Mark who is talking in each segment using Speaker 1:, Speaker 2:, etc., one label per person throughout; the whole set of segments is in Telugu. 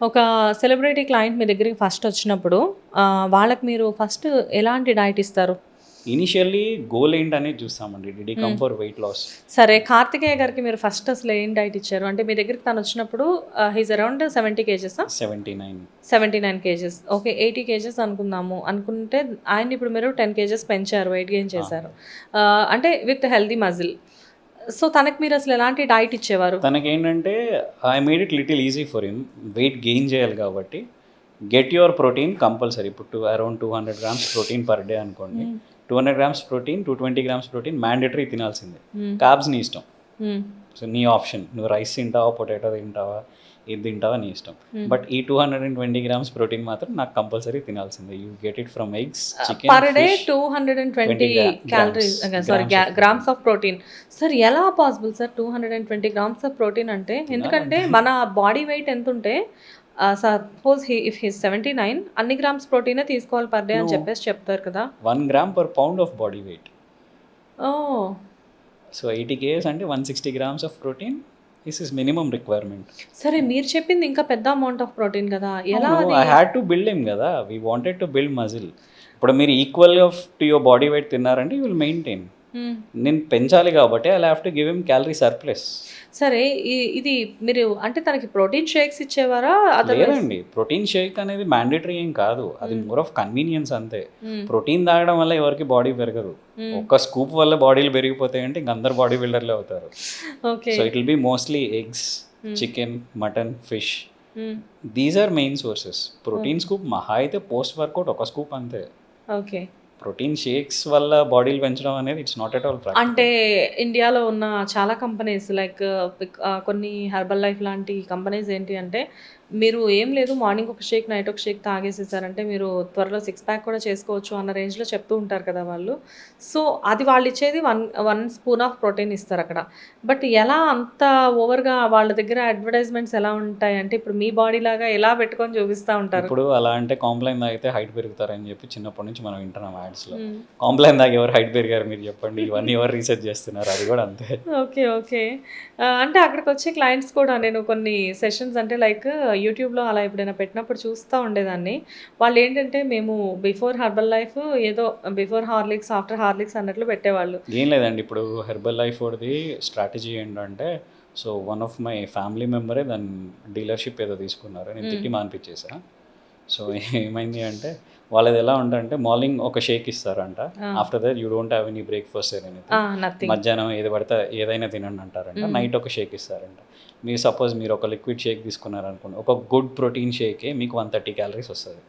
Speaker 1: ఒక సెలబ్రిటీ క్లయింట్ మీ దగ్గరికి ఫస్ట్ వచ్చినప్పుడు వాళ్ళకి మీరు ఫస్ట్ ఎలాంటి డైట్ ఇస్తారు?
Speaker 2: ఇనిషియల్లీ గోల్ ఏంటనేది చూస్తామండి. Did he come for weight loss?
Speaker 1: సరే, కార్తికేయ గారికి మీరు ఫస్ట్ అసలు ఏం డైట్ ఇచ్చారు? అంటే మీ దగ్గరికి తను వచ్చినప్పుడు he's around 70 కేజెసా?
Speaker 2: 79.
Speaker 1: 79 kgs. Okay, 80 kgs అనుకుందాము. అనుకుంటే ఆయన ఇప్పుడు మీరు 10 కేజెస్ పెంచారు, వెయిట్ గెయిన్ చేశారు. అంటే విత్ హెల్దీ మజిల్. సో తనకి మీరు అసలు ఎలాంటి డైట్ ఇచ్చేవారు?
Speaker 2: తనకేంటంటే I made it little easy for him. Weight gain చేయాలి కాబట్టి గెట్ యువర్ ప్రోటీన్ కంపల్సరీ. ఇప్పుడు around 200 grams protein per day అనుకోండి. 200 grams protein, 220 grams protein mandatory తినాల్సిందే. కార్బ్స్ నీ ఇష్టం. సో నీ ఆప్షన్, నువ్వు రైస్ తింటావా, పొటాటో తింటావా, ఇది తింటావా నీ ఇష్టం. బట్ ఈ 220 గ్రామ్స్ ప్రోటీన్ మాత్రం నాకు కంపల్సరీ తినాల్సిందే. You get it from eggs, chicken,
Speaker 1: per day 220 calories, sorry grams of protein. Sir ఎలా possible sir 220 grams of protein అంటే? ఎందుకంటే మన బాడీ వెయిట్ ఎంత ఉంటే సపోజ్ ఇఫ్ హీస్ 79 అన్ని గ్రామ్స్ ప్రోటీనే తీసుకోవాలి పర్ డే అని చెప్పేసి చెప్తారు కదా.
Speaker 2: 1 gram per pound of body weight.
Speaker 1: Oh,
Speaker 2: so 80 kgs అంటే 160 grams of protein. This is minimum requirement.
Speaker 1: సరే, మీరు చెప్పింది ఇంకా పెద్ద అమౌంట్ ఆఫ్ ప్రోటీన్ కదా, ఎలా?
Speaker 2: I had to build him కదా. We wanted to build muscle. ఇప్పుడు మీరు equal of to your body weight తిన్నారంటే యూ విల్ మెయింటైన్. నేను పెంచాలి కాబట్టి I have to give him calorie surplus.
Speaker 1: సరే, ఇది మీరు అంటే తనకి ప్రోటీన్ షేక్స్ ఇచ్చేవారా?
Speaker 2: లేదండి, ప్రోటీన్ షేక్ అనేది మ్యాండేటరీ ఏం కాదు. అది మోర్ ఆఫ్ కన్వీనియన్స్ అంతే. ప్రోటీన్ తాగడం వల్ల ఎవరికి బాడీ పెరగదు. ఒక్క స్కూప్ వల్ల బాడీలు పెరిగిపోతాయి అంటే ఇంక అందరు బాడీ బిల్డర్లే అవుతారు. So it will be mostly eggs, chicken, mutton, fish. These are main sources. Protein scoop మహా అయితే పోస్ట్ వర్కౌట్ ఒక స్కూప్ అంతే.
Speaker 1: ఓకే,
Speaker 2: ప్రోటీన్ షేక్స్ వల్ల బాడీలు పెంచడం అనేది it's not at all practical.
Speaker 1: అంటే ఇండియాలో ఉన్న చాలా కంపెనీస్ లైక్ కొన్ని హెర్బల్ లైఫ్ లాంటి కంపెనీస్ ఏంటి అంటే, మీరు ఏం లేదు మార్నింగ్ ఒక షేక్, నైట్ ఒక షేక్ తాగేసేసారంటే మీరు త్వరలో 6 ప్యాక్ కూడా చేసుకోవచ్చు అన్న రేంజ్లో చెప్తూ ఉంటారు కదా వాళ్ళు. సో అది వాళ్ళు ఇచ్చేది వన్ స్పూన్ ఆఫ్ ప్రోటీన్ ఇస్తారు అక్కడ. బట్ ఎలా అంత ఓవర్గా వాళ్ళ దగ్గర అడ్వర్టైజ్మెంట్స్ ఎలా ఉంటాయి అంటే, ఇప్పుడు మీ బాడీ లాగా ఎలా పెట్టుకొని చూపిస్తూ ఉంటారు.
Speaker 2: ఇప్పుడు అలా అంటే కాంప్లైన్ తాగితే హైట్ పెరుగుతారని చెప్పి చిన్నప్పటి నుంచి మనం వింటున్నాం యాడ్స్లో. కాంప్లైన్ తాగి ఎవరు హైట్ పెరిగారు మీరు చెప్పండి. ఇవన్నీ ఎవరు రీసెర్చ్ చేస్తున్నారు? అది కూడా అంతే.
Speaker 1: Okay, okay. అంటే అక్కడికి వచ్చే క్లయింట్స్ కూడా నేను కొన్ని సెషన్స్ అంటే లైక్ యూట్యూబ్లో అలా ఎప్పుడైనా పెట్టినప్పుడు చూస్తూ ఉండేదాన్ని. వాళ్ళు ఏంటంటే మేము బిఫోర్ హెర్బల్ లైఫ్ ఏదో బిఫోర్ హార్లిక్స్, ఆఫ్టర్ హార్లిక్స్ అన్నట్లు పెట్టేవాళ్ళు.
Speaker 2: ఏం లేదండి, ఇప్పుడు హెర్బల్ లైఫ్ వాడిది స్ట్రాటజీ ఏంటంటే, so one of my family మెంబరే దాని డీలర్షిప్ ఏదో తీసుకున్నారు. నేను తిట్టి మానిపించేసా. సో ఏమైంది అంటే వాళ్ళది ఎలా ఉంటుందంటే మార్నింగ్ ఒక షేక్ ఇస్తారంట. After that you don't have any breakfast anything. మధ్యాహ్నం ఏది పడితే ఏదైనా తినండి అంటారంట. నైట్ ఒక షేక్ ఇస్తారంట. మీరు సపోజ్ మీరు ఒక లిక్విడ్ షేక్ తీసుకున్నారనుకోండి, ఒక గుడ్ ప్రోటీన్ షేకే మీకు 130 క్యాలరీస్ వస్తుంది.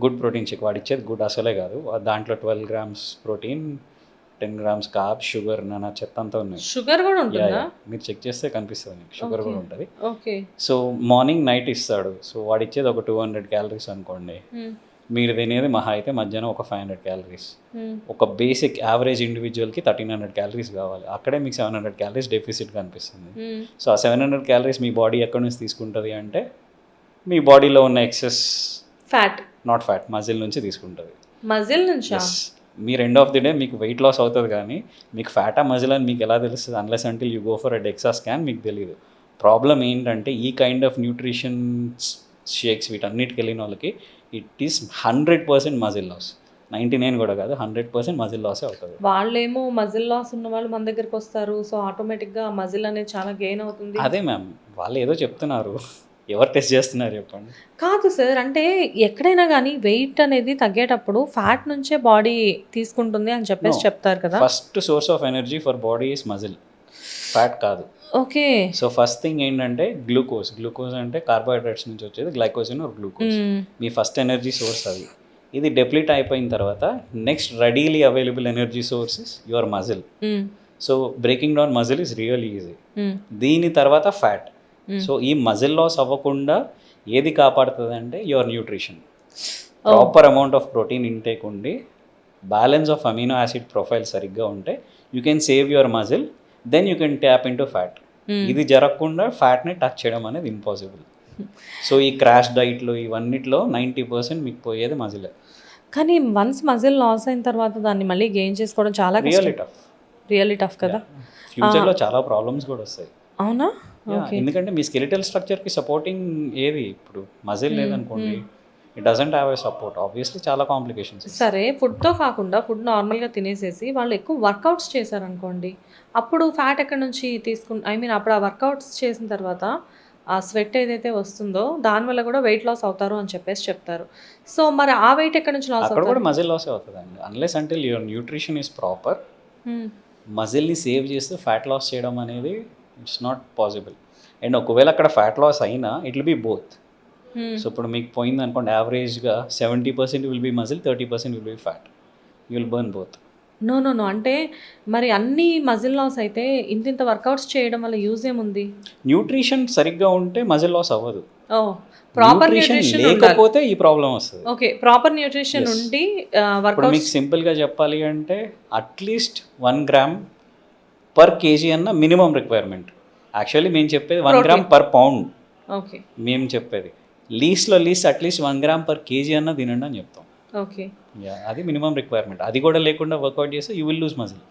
Speaker 2: గుడ్ ప్రోటీన్ షేక్ వాడు ఇచ్చేది గుడ్ అసలే కాదు. దాంట్లో 12 grams protein, 10 grams carbs, sugar, నానా చెత్త అంతా ఉన్నాయి.
Speaker 1: షుగర్ కూడా ఉంటుందా?
Speaker 2: మీరు చెక్ చేస్తే కనిపిస్తుంది మీకు, షుగర్ కూడా ఉంటుంది.
Speaker 1: ఓకే.
Speaker 2: సో మార్నింగ్ నైట్ ఇస్తాడు. సో వాడు ఇచ్చేది ఒక 200 క్యాలరీస్ అనుకోండి. మీరు తినేది మహా అయితే మధ్యాహ్నం ఒక 500 క్యాలరీస్. ఒక బేసిక్ యావరేజ్ ఇండివిజువల్కి 1300 క్యాలరీస్ కావాలి. అక్కడే మీకు 700 క్యాలరీస్ డెఫిసిట్ కనిపిస్తుంది. సో ఆ 700 క్యాలరీస్ మీ బాడీ ఎక్కడి నుంచి తీసుకుంటుంది అంటే, మీ బాడీలో ఉన్న excess
Speaker 1: fat,
Speaker 2: not fat, muscle నుంచి తీసుకుంటుంది.
Speaker 1: మజిల్ నుంచా?
Speaker 2: మీరు ఎండ్ ఆఫ్ ది డే మీకు వెయిట్ లాస్ అవుతుంది, కానీ మీకు ఫ్యాటా మజిల్ అని మీకు ఎలా తెలుస్తుంది? Unless until you go for a DEXA scan మీకు తెలియదు. ప్రాబ్లం ఏంటంటే ఈ కైండ్ ఆఫ్ న్యూట్రిషన్ షేక్స్ వీటన్నిటికి వెళ్ళిన వాళ్ళకి ఇట్ ఈస్ 100% మజిల్ లాస్. 99 కూడా కాదు, 100% మజిల్ లాసే అవుతుంది.
Speaker 1: వాళ్ళేమో మజిల్ లాస్ ఉన్న వాళ్ళు మన దగ్గరికి వస్తారు. సో ఆటోమేటిక్గా మజిల్ అనేది చాలా గెయిన్ అవుతుంది.
Speaker 2: అదే మ్యామ్, వాళ్ళు ఏదో చెప్తున్నారు. ఎవరు టెస్ట్ చేస్తున్నారు చెప్పండి?
Speaker 1: కాదు సార్, అంటే ఎక్కడైనా కానీ వెయిట్ అనేది తగ్గేటప్పుడు ఫ్యాట్ నుంచే బాడీ తీసుకుంటుంది అని చెప్పేసి చెప్తారు కదా.
Speaker 2: First source of energy for body is muscle, fat కాదు.
Speaker 1: ఓకే.
Speaker 2: సో ఫస్ట్ థింగ్ ఏంటంటే గ్లూకోజ్. గ్లూకోజ్ అంటే కార్బోహైడ్రేట్స్ నుంచి వచ్చేది గ్లైకోజన్ ఆర్ గ్లూకోజ్. మీ ఫస్ట్ ఎనర్జీ సోర్స్ అది. ఇది డెప్లీట్ అయిపోయిన తర్వాత next readily available energy source is your muscle. So breaking down muscle is real easy. దీని తర్వాత ఫ్యాట్. సో ఈ మజిల్ లాస్ అవ్వకుండా ఏది కాపాడుతుంది అంటే your nutrition. Proper amount of protein intake ఉండి balance of amino acid profile సరిగ్గా ఉంటే you can save your muscle, then you can tap into fat. ఇది జరగకుండా ఫ్యాట్ని టచ్ చేయడం అనేది ఇంపాసిబుల్. సో ఈ క్రాష్ డైట్లు ఇవన్నిట్లో 90% మీకు పోయేది మజిలే.
Speaker 1: కానీ వన్స్ మజిల్ లాస్ అయిన తర్వాత దాన్ని మళ్ళీ గెయిన్ చేసుకోవడం చాలా
Speaker 2: రియల్లీ టఫ్.
Speaker 1: రియల్లీ టఫ్ కదా.
Speaker 2: ఫ్యూచర్లో చాలా ప్రాబ్లమ్స్ కూడా వస్తాయి.
Speaker 1: అవునా?
Speaker 2: ఎందుకంటే మీ స్కెలిటల్ స్ట్రక్చర్కి సపోర్టింగ్ ఏది ఇప్పుడు మజిల్ లేదనుకోండి, it doesn't have a support, obviously చాలా కాంప్లికేషన్స్.
Speaker 1: సరే ఫుడ్తో కాకుండా ఫుడ్ నార్మల్గా తినేసేసి వాళ్ళు ఎక్కువ వర్కౌట్స్ చేశారనుకోండి, అప్పుడు ఫ్యాట్ ఎక్కడి నుంచి అప్పుడు ఆ వర్కౌట్స్ చేసిన తర్వాత ఆ స్వెట్ ఏదైతే వస్తుందో దానివల్ల కూడా వెయిట్ లాస్ అవుతారు అని చెప్పేసి చెప్తారు. సో మరి ఆ వెయిట్ ఎక్కడి నుంచి లాస్
Speaker 2: అక్కడ
Speaker 1: అవుతారు?
Speaker 2: కూడా మజిల్ లాస్ అవుతుందండి, unless until your nutrition is proper. మజిల్ని సేవ్ చేస్తూ ఫ్యాట్ లాస్ చేయడం అనేది ఇట్స్ నాట్ పాసిబుల్. అండ్ ఒకవేళ అక్కడ ఫ్యాట్ లాస్ అయినా it will be both. So ఇప్పుడు మీకు పోయింది అనుకోండి, యావరేజ్గా 70% will be muscle, 30% will be fat, you will burn both.
Speaker 1: No అంటే మరి అన్ని మజిల్ లాస్ అయితే ఇంత వర్కౌట్స్ చేయడం వల్ల యూజ్ ఏముంది?
Speaker 2: న్యూట్రిషన్ సరిగ్గా ఉంటే మజిల్ లాస్ అవ్వదు.
Speaker 1: ఓ ప్రాపర్
Speaker 2: న్యూట్రిషన్
Speaker 1: న్యూట్రిషన్
Speaker 2: లేకపోతే ఈ ప్రాబ్లం వస్తుంది.
Speaker 1: ఓకే, ప్రాపర్ న్యూట్రిషన్ ఉండి
Speaker 2: ఇప్పుడు
Speaker 1: వర్కౌట్.
Speaker 2: మీకు సింపుల్గా చెప్పాలి అంటే అట్లీస్ట్ 1 గ్రామ్ పర్ కేజీ అన్న మినిమం రిక్వైర్మెంట్. యాక్చువల్లీ మేము చెప్పేది 1 గ్రామ్ పర్ పౌండ్.
Speaker 1: ఓకే
Speaker 2: మేము చెప్పేది లీస్ట్లో least at least 1 gram per KG అన్న తినండి అని చెప్తాం.
Speaker 1: ఓకే.
Speaker 2: అది మినిమం రిక్వైర్మెంట్. అది కూడా లేకుండా వర్కౌట్ చేస్తే యూ విల్ లూజ్ మజిల్.